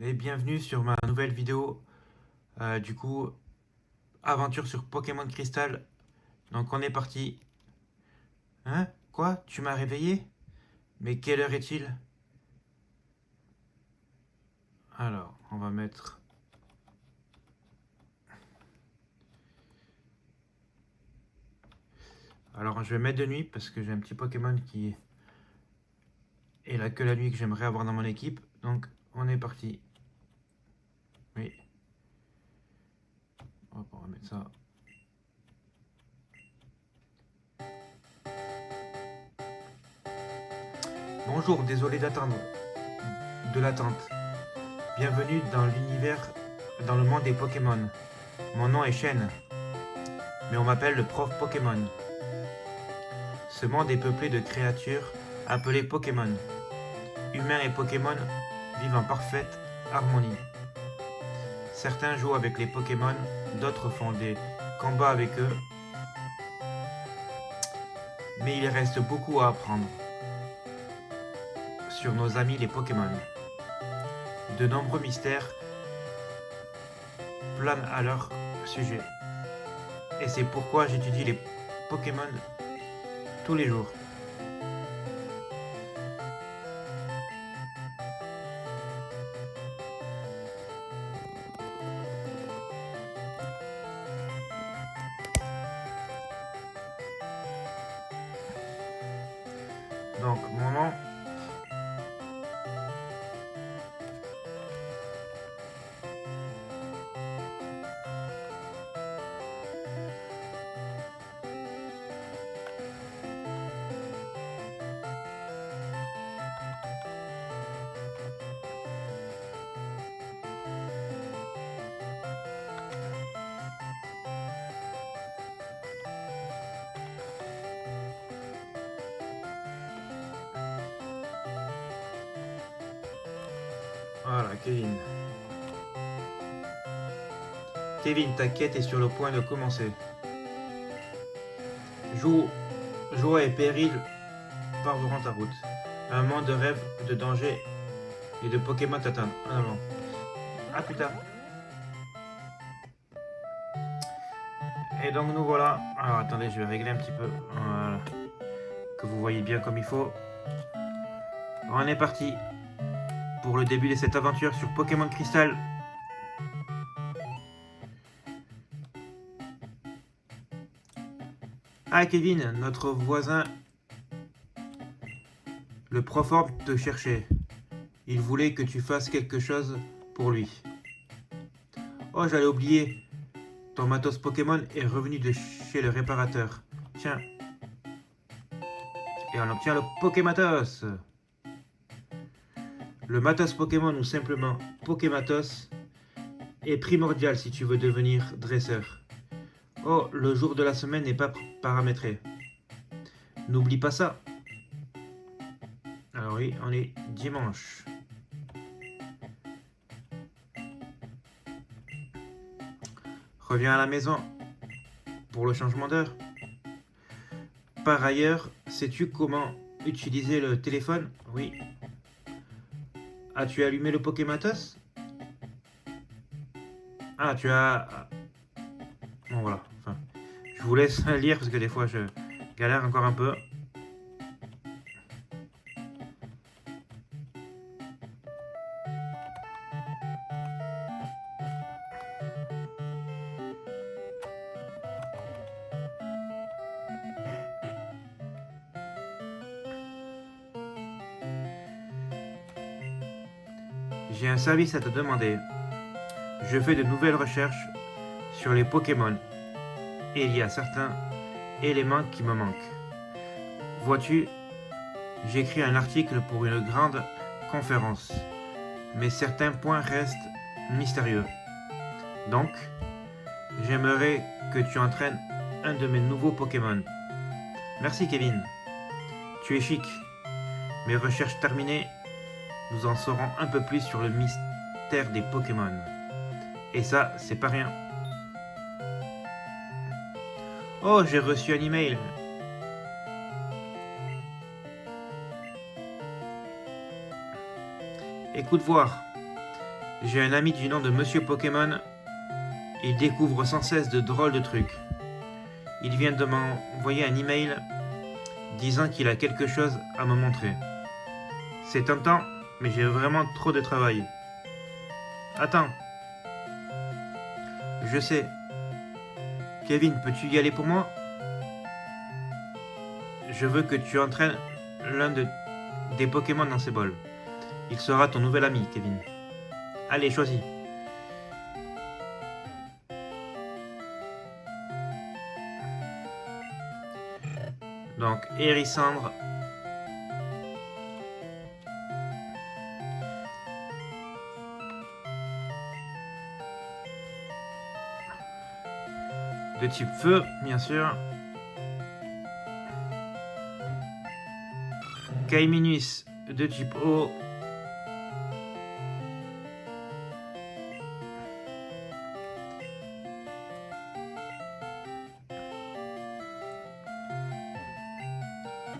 et bienvenue sur ma nouvelle vidéo. Aventure sur Pokémon Crystal. Donc on est parti. Hein? Quoi? Tu m'as réveillé? Mais quelle heure est-il? Alors, on va mettre... Alors, je vais mettre de nuit parce que j'ai un petit Pokémon qui est là que la nuit que j'aimerais avoir dans mon équipe. Donc, on est parti. Oui. Hop, on va mettre ça. Bonjour, désolé d'attendre. De l'attente. Bienvenue dans l'univers, dans le monde des Pokémon. Mon nom est Shen, mais on m'appelle le prof Pokémon. Ce monde est peuplé de créatures appelées Pokémon. Humains et Pokémon vivent en parfaite harmonie. Certains jouent avec les Pokémon, d'autres font des combats avec eux, mais il reste beaucoup à apprendre sur nos amis les Pokémon. De nombreux mystères planent à leur sujet, et c'est pourquoi j'étudie les Pokémon tous les jours. Donc mon nom, voilà, Kevin. Kevin, ta quête est sur le point de commencer. Joie et péril parcourant ta route. Un monde de rêves, de dangers et de Pokémon t'attendent. En avant. À plus tard. Et donc nous voilà. Alors attendez, je vais régler un petit peu. Voilà. Que vous voyez bien comme il faut. On est parti pour le début de cette aventure sur Pokémon Crystal. Ah Kevin, notre voisin, le prof Orb te cherchait. Il voulait que tu fasses quelque chose pour lui. Oh, j'allais oublier. Ton matos Pokémon est revenu de chez le réparateur. Tiens. Et on obtient le Pokématos. Le matos Pokémon ou simplement Pokématos est primordial si tu veux devenir dresseur. Oh, le jour de la semaine n'est pas paramétré. N'oublie pas ça. Alors oui, on est dimanche. Reviens à la maison pour le changement d'heure. Par ailleurs, sais-tu comment utiliser le téléphone? Oui. As-tu allumé le Pokématos? Ah, tu as... Bon, voilà. Enfin, je vous laisse lire parce que des fois, je galère encore un peu. J'ai un service à te demander. Je fais de nouvelles recherches sur les Pokémon et il y a certains éléments qui me manquent. Vois-tu, j'écris un article pour une grande conférence, mais certains points restent mystérieux. Donc, j'aimerais que tu entraînes un de mes nouveaux Pokémon. Merci Kevin. Tu es chic. Mes recherches terminées, nous en saurons un peu plus sur le mystère des Pokémon. Et ça, c'est pas rien. Oh, j'ai reçu un email. Écoute voir. J'ai un ami du nom de Monsieur Pokémon. Il découvre sans cesse de drôles de trucs. Il vient de m'envoyer un email disant qu'il a quelque chose à me montrer. C'est tentant, mais j'ai vraiment trop de travail. Attends. Je sais. Kevin, peux-tu y aller pour moi? Je veux que tu entraînes des Pokémon dans ces bols. Il sera ton nouvel ami, Kevin. Allez, choisis. Donc, Hérissandre. De type feu, bien sûr. Kaiminus de type eau.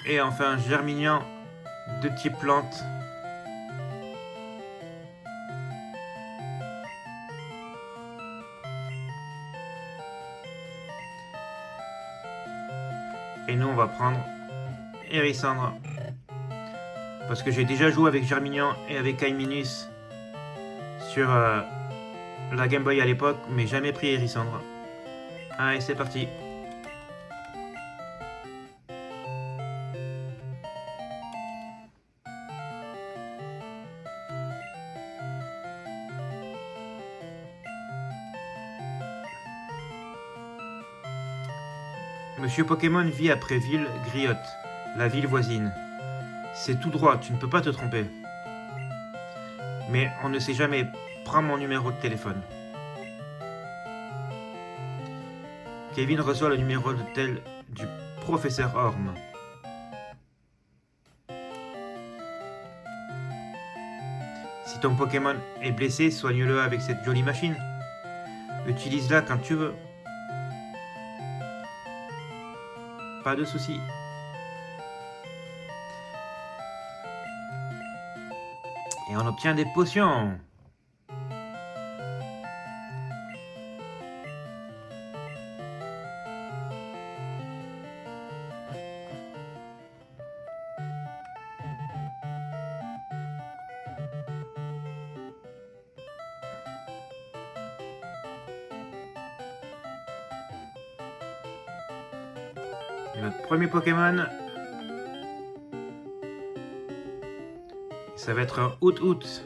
Et enfin Germignan de type plante. Et nous on va prendre Hérissandre. Parce que j'ai déjà joué avec Germignan et avec Kaiminus sur la Game Boy à l'époque, mais jamais pris Hérissandre. Allez, c'est parti. Monsieur Pokémon vit à Préville, Griotte, la ville voisine. C'est tout droit, tu ne peux pas te tromper. Mais on ne sait jamais. Prends mon numéro de téléphone. Kevin reçoit le numéro de tel du professeur Orme. Si ton Pokémon est blessé, soigne-le avec cette jolie machine. Utilise-la quand tu veux. Pas de soucis. Et on obtient des potions. Et notre premier Pokémon, ça va être un Out-Out.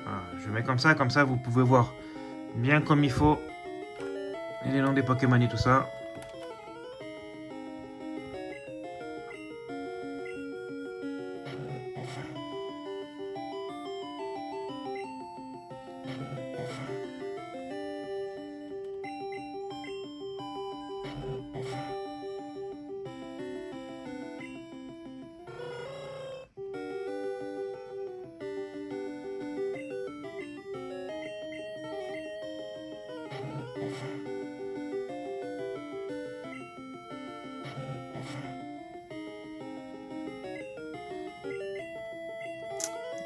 Voilà, je mets comme ça vous pouvez voir bien comme il faut les noms des Pokémon et tout ça.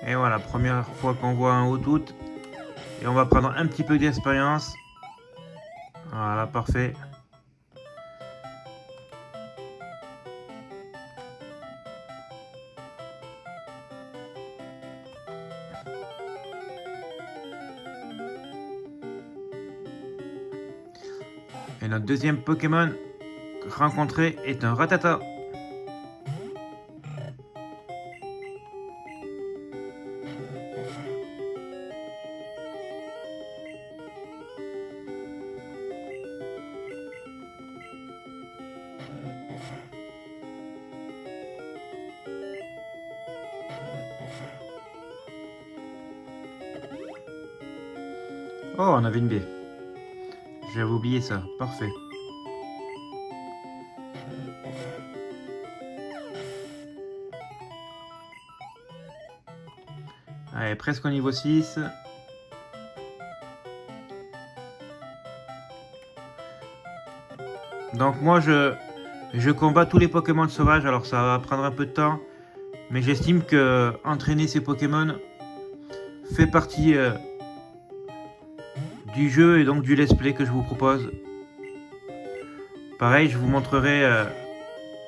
Et voilà, première fois qu'on voit un Out-Out. Et on va prendre un petit peu d'expérience. Voilà, parfait. Et notre deuxième Pokémon rencontré est un Rattata. Oh, on avait une baie. J'avais oublié ça. Parfait. Allez, presque au niveau 6. Donc moi je combats tous les Pokémon sauvages, alors ça va prendre un peu de temps, mais j'estime que entraîner ces Pokémon fait partie du jeu et donc du let's play que je vous propose. Pareil, je vous montrerai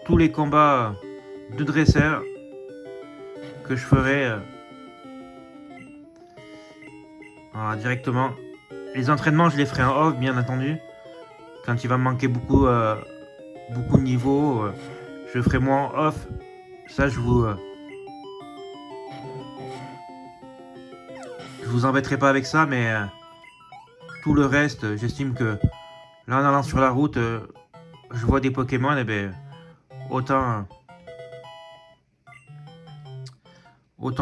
tous les combats de dresseurs que je ferai directement. Les entraînements, je les ferai en off, bien entendu. Quand il va me manquer beaucoup de niveaux, je le ferai moi en off. Ça, je vous embêterai pas avec ça, mais tout le reste, j'estime que là, en allant sur la route, je vois des Pokémon, et ben autant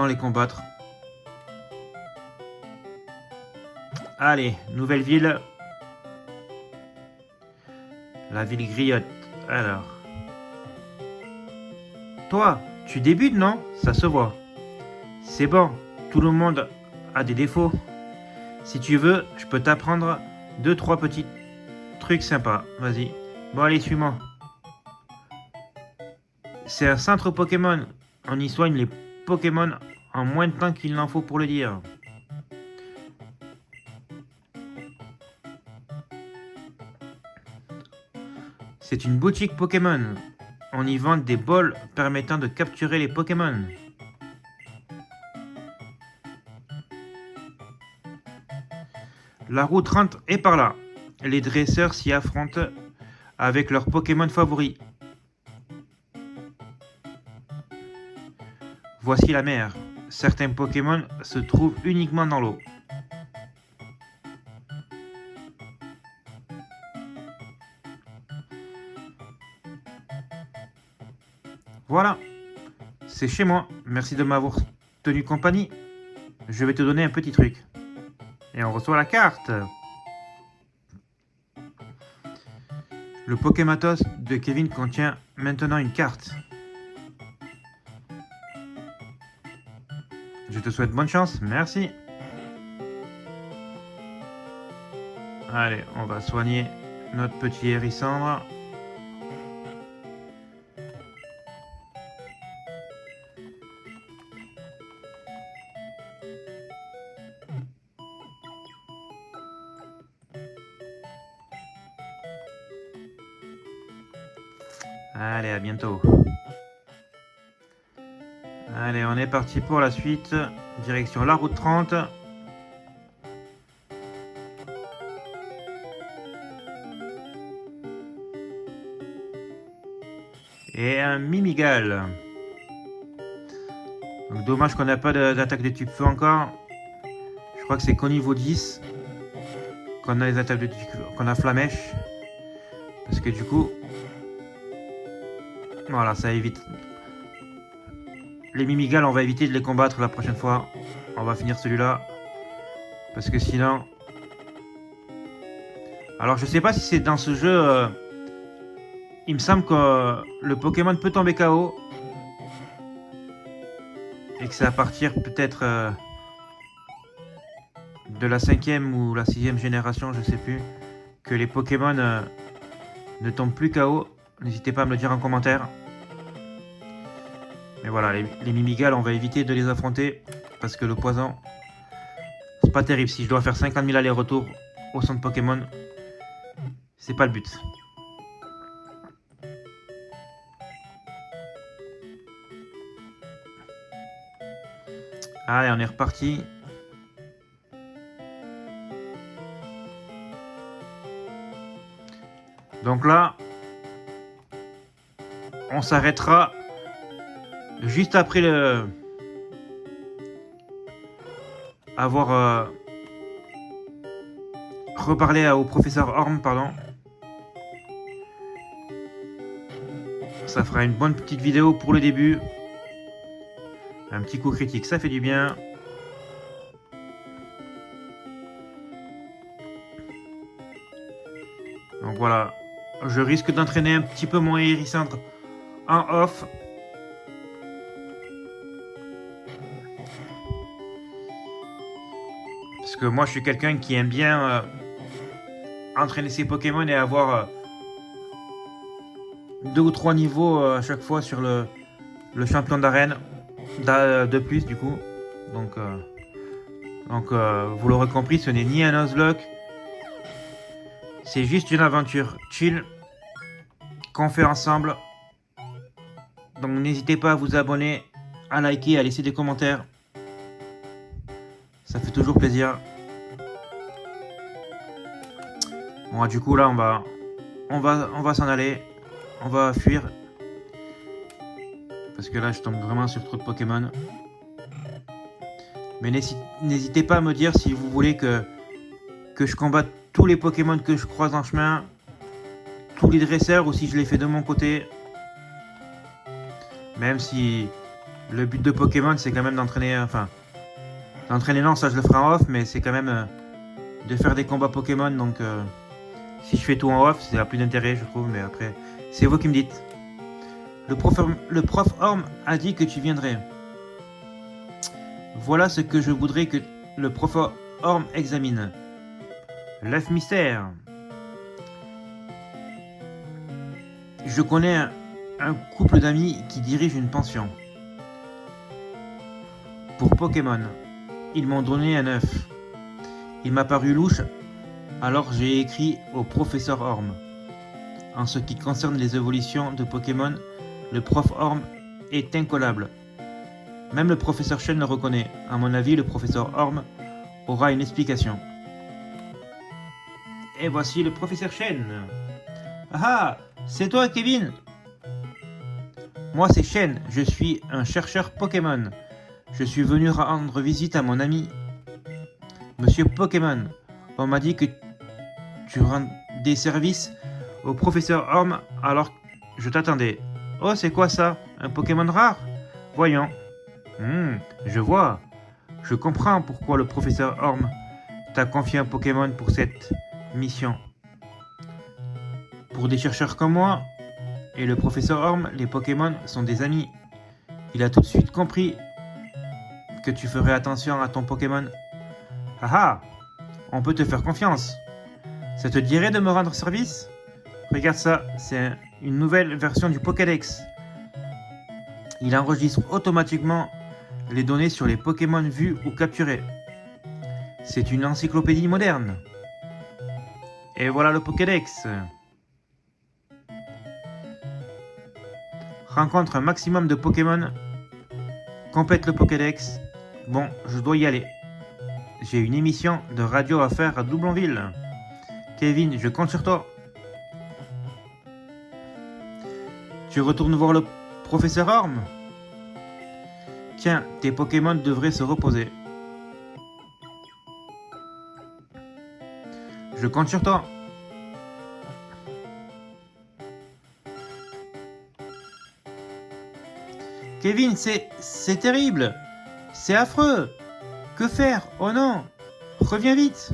les combattre. Allez, nouvelle ville. La ville griotte. Alors. Toi, tu débutes, non? Ça se voit. C'est bon, tout le monde a des défauts. Si tu veux, je peux t'apprendre 2-3 petits trucs sympas. Vas-y. Bon, allez, suis-moi. C'est un centre Pokémon. On y soigne les Pokémon en moins de temps qu'il n'en faut pour le dire. C'est une boutique Pokémon. On y vend des bols permettant de capturer les Pokémon. La route 30 est par là. Les dresseurs s'y affrontent avec leurs Pokémon favoris. Voici la mer. Certains Pokémon se trouvent uniquement dans l'eau. Voilà, c'est chez moi. Merci de m'avoir tenu compagnie. Je vais te donner un petit truc. Et on reçoit la carte. Le Pokématos de Kevin contient maintenant une carte. Je te souhaite bonne chance, merci. Allez, on va soigner notre petit hérissandre. Allez, à bientôt. Allez, on est parti pour la suite. Direction la route 30. Et un Mimigal. Donc, dommage qu'on n'a pas d'attaque de type feu encore. Je crois que c'est qu'au niveau 10 qu'on a les attaques de type feu, qu'on a Flamèche. Parce que du coup, voilà, ça évite. Les Mimigal, on va éviter de les combattre la prochaine fois. On va finir celui-là. Parce que sinon... Alors, je sais pas si c'est dans ce jeu... Il me semble que le Pokémon peut tomber KO. Et que c'est à partir peut-être de la 5e ou la 6e génération, je sais plus, que les Pokémon ne tombent plus KO. N'hésitez pas à me le dire en commentaire. Mais voilà, les Mimigal, on va éviter de les affronter. Parce que le poison, c'est pas terrible. Si je dois faire 50 000 allers-retours au centre Pokémon, c'est pas le but. Allez, on est reparti. Donc là, on s'arrêtera juste après avoir reparlé au professeur Orm, pardon. Ça fera une bonne petite vidéo pour le début. Un petit coup critique, ça fait du bien. Donc voilà, je risque d'entraîner un petit peu mon hérissandre en off. Parce que moi je suis quelqu'un qui aime bien entraîner ses Pokémon et avoir 2 ou 3 niveaux à chaque fois sur le champion d'arène de plus du coup. Donc, vous l'aurez compris, ce n'est ni un Nuzlocke, c'est juste une aventure chill qu'on fait ensemble. Donc n'hésitez pas à vous abonner, à liker, à laisser des commentaires. Ça fait toujours plaisir. Bon, du coup là on va s'en aller. On va fuir. Parce que là je tombe vraiment sur trop de Pokémon. Mais n'hésitez pas à me dire si vous voulez que je combatte tous les Pokémon que je croise en chemin. Tous les dresseurs ou si je les fais de mon côté. Même si le but de Pokémon c'est quand même d'entraîner. D'entraîner non, ça je le ferai en off, mais c'est quand même de faire des combats Pokémon. Donc si je fais tout en off, c'est à plus d'intérêt je trouve. Mais après, c'est vous qui me dites. Le prof Orm a dit que tu viendrais. Voilà ce que je voudrais que le prof Orm examine. L'œuf mystère. Je connais un couple d'amis qui dirige une pension. Pour Pokémon, ils m'ont donné un œuf. Il m'a paru louche, alors j'ai écrit au professeur Orm. En ce qui concerne les évolutions de Pokémon, le prof Orm est incollable. Même le professeur Chen le reconnaît. À mon avis, le professeur Orm aura une explication. Et voici le professeur Chen. Ah, c'est toi, Kevin? Moi, c'est Chen. Je suis un chercheur Pokémon. Je suis venu rendre visite à mon ami, Monsieur Pokémon. On m'a dit que tu rends des services au professeur Orm, alors je t'attendais. Oh, c'est quoi ça? Un Pokémon rare? Voyons. Je vois. Je comprends pourquoi le professeur Orm t'a confié un Pokémon pour cette mission. Pour des chercheurs comme moi et le professeur Orm, les Pokémon sont des amis. Il a tout de suite compris que tu ferais attention à ton Pokémon. Ah ah, on peut te faire confiance. Ça te dirait de me rendre service? Regarde ça, c'est une nouvelle version du Pokédex. Il enregistre automatiquement les données sur les Pokémon vus ou capturés. C'est une encyclopédie moderne. Et voilà le Pokédex. Rencontre un maximum de Pokémon. Complète le Pokédex. Bon, je dois y aller. J'ai une émission de radio à faire à Doublonville. Kevin, je compte sur toi. Tu retournes voir le professeur Orm? Tiens, tes Pokémon devraient se reposer. Je compte sur toi. Kevin, c'est terrible. C'est affreux. Que faire? Oh non. Reviens vite.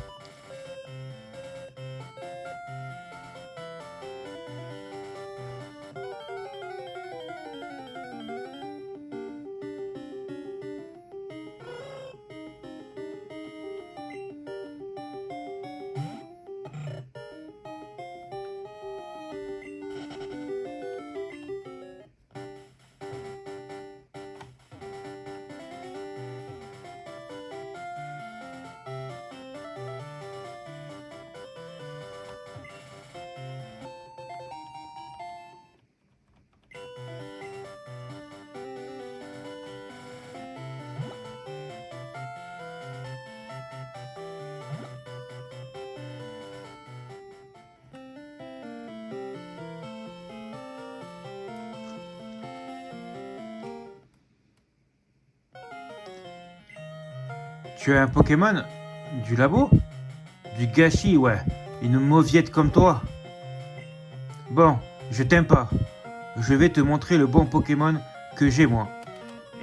Tu as un Pokémon? Du labo? Du gâchis, ouais. Une mauviette comme toi. Bon, je t'aime pas. Je vais te montrer le bon Pokémon que j'ai moi.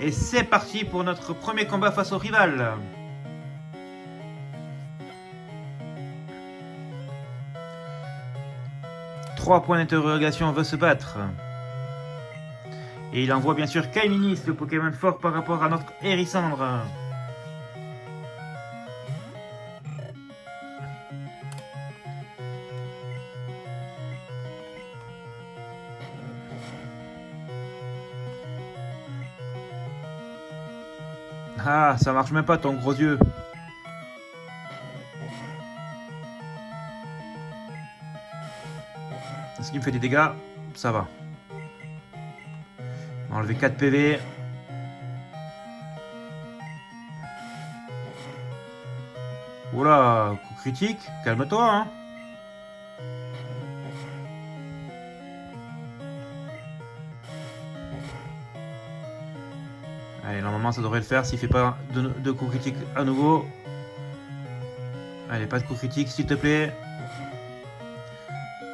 Et c'est parti pour notre premier combat face au rival. Trois points d'interrogation veut se battre. Et il envoie bien sûr Kaiminis, le Pokémon fort par rapport à notre Hérissandre. Ah, ça marche même pas ton gros yeux. Est-ce qu'il me fait des dégâts? Ça va. On va enlever 4 PV. Oula, coup critique, calme-toi hein. Allez, normalement ça devrait le faire s'il fait pas de coup critique à nouveau. Allez, pas de coup critique s'il te plaît.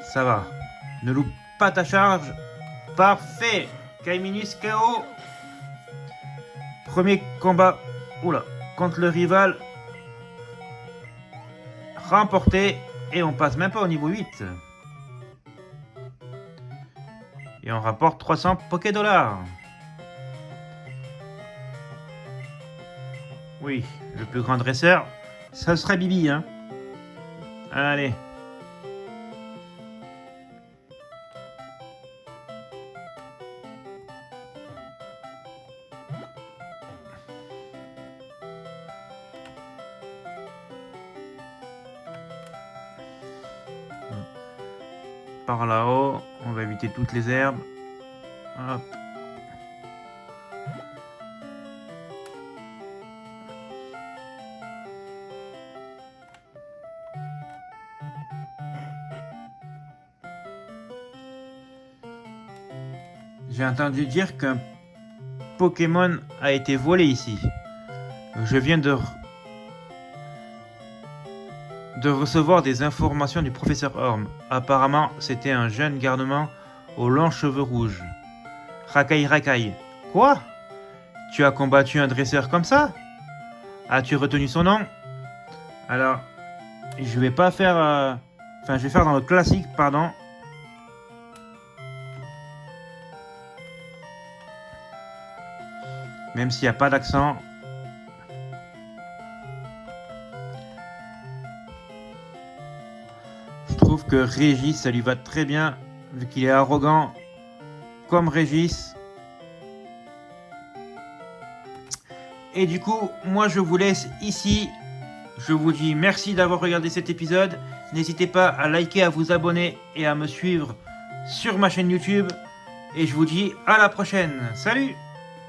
Ça va. Ne loupe pas ta charge. Parfait. Kaiminus KO. Premier combat. Oula. Contre le rival. Remporté. Et on passe même pas au niveau 8. Et on rapporte 300 Poké Dollars. Oui, le plus grand dresseur, ça serait Bibi, hein. Allez. Par là-haut, on va éviter toutes les herbes. Hop. J'ai entendu dire qu'un Pokémon a été volé ici. Je viens de recevoir des informations du professeur Orm. Apparemment, c'était un jeune garnement aux longs cheveux rouges. Rakai Rakai. Quoi? Tu as combattu un dresseur comme ça? As-tu retenu son nom? Alors, je vais pas faire... Enfin, je vais faire dans le classique, pardon. Même s'il n'y a pas d'accent. Je trouve que Régis, ça lui va très bien, vu qu'il est arrogant, comme Régis. Et du coup, moi je vous laisse ici. Je vous dis merci d'avoir regardé cet épisode. N'hésitez pas à liker, à vous abonner et à me suivre sur ma chaîne YouTube. Et je vous dis à la prochaine. Salut!